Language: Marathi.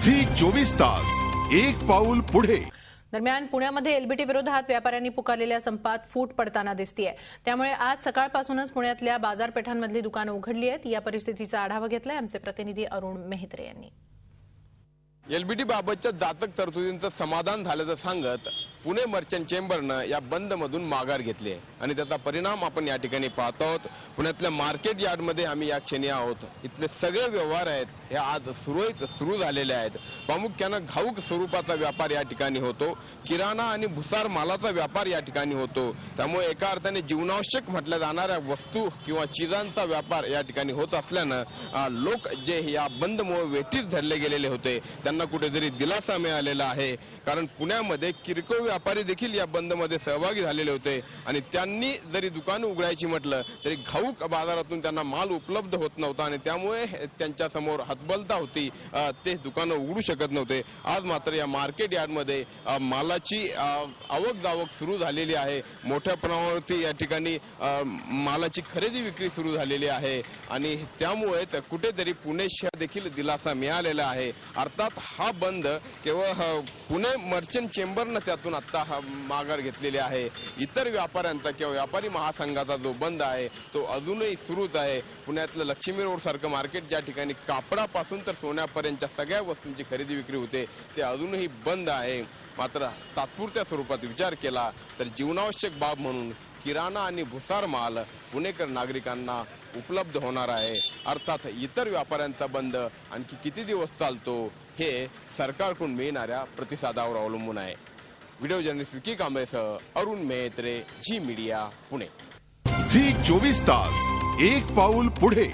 झी 24 तास एक पाऊल पुढे। दरम्यान पुण्यामध्ये एलबीटी विरोधात व्यापाऱ्यांनी पुकारलेल्या संपात फूट पडताना दिसतीये। त्यामुळे आज सकाळपासूनच पुण्यातल्या बाजारपेठांमधली दुकानं उघडली आहेत। या परिस्थितीचा आढावा घेतलाय आमचे प्रतिनिधी अरुण मेहत्रे यांनी। एलबीटी बाबतच्या जातक तरतुदींचं समाधान झाल्याचं सांगत पुणे मर्चंट चेंबरनं या बंदमधून माघार घेतली आहे आणि त्याचा परिणाम आपण या ठिकाणी पाहतो आहोत। पुण्यातल्या मार्केट यार्डमध्ये आम्ही या क्षणी आहोत। इथले सगळे व्यवहार आहेत हे आज सुरू झालेले आहेत। प्रामुख्यानं घाऊक स्वरूपाचा व्यापार या ठिकाणी होतो, किराणा आणि भुसार मालाचा व्यापार या ठिकाणी होतो। त्यामुळे एका अर्थाने जीवनावश्यक म्हटल्या जाणाऱ्या वस्तू किंवा चिजांचा व्यापार या ठिकाणी होत असल्यानं लोक जे या बंदमुळे वेठीस धरले गेलेले होते त्यांना कुठेतरी दिलासा मिळालेला आहे। कारण पुण्यामध्ये किरकोळ व्यापारी देखील या बंदमध्ये सहभागी झालेले होते आणि त्यांनी जरी दुकानं उघडायची म्हटलं तरी घाऊक बाजारातून त्यांना माल उपलब्ध होत नव्हता आणि त्यामुळे त्यांच्या समोर हतबलता होती, ते दुकानं उघडू शकत नव्हते। आज मात्र या मार्केट यार्डमध्ये मालाची आवक जावक सुरू झालेली आहे। मोठ्या प्रमाणावरती या ठिकाणी मालाची खरेदी विक्री सुरू झालेली आहे आणि त्यामुळेच कुठेतरी पुणे शहर देखील दिलासा मिळालेला आहे। अर्थात हा बंद केवळ पुणे मर्चंट चेंबरनं त्यातून आता माघार घेतलेली आहे। इतर व्यापाऱ्यांचा किंवा व्यापारी महासंघाचा जो बंद आहे तो अजूनही सुरूच आहे। पुण्यातलं लक्ष्मी रोड सारखं मार्केट ज्या ठिकाणी कापडापासून तर सोन्यापर्यंतच्या सगळ्या वस्तूंची खरेदी विक्री होते ते अजूनही बंद आहे। मात्र तात्पुरत्या स्वरूपात विचार केला तर जीवनावश्यक बाब म्हणून किराणा आणि भुसार माल पुणेकर नागरिकांना उपलब्ध होणार आहे। अर्थात इतर व्यापाऱ्यांचा बंद आणखी किती दिवस चालतो हे सरकारकडून मिळणाऱ्या प्रतिसादावर अवलंबून आहे। व्हिडिओ जर्नलिस्ट विकी कांबळेसह अरुण मेहत्रे, झी मीडिया, पुणे। झी 24 तास एक पाऊल पुढे।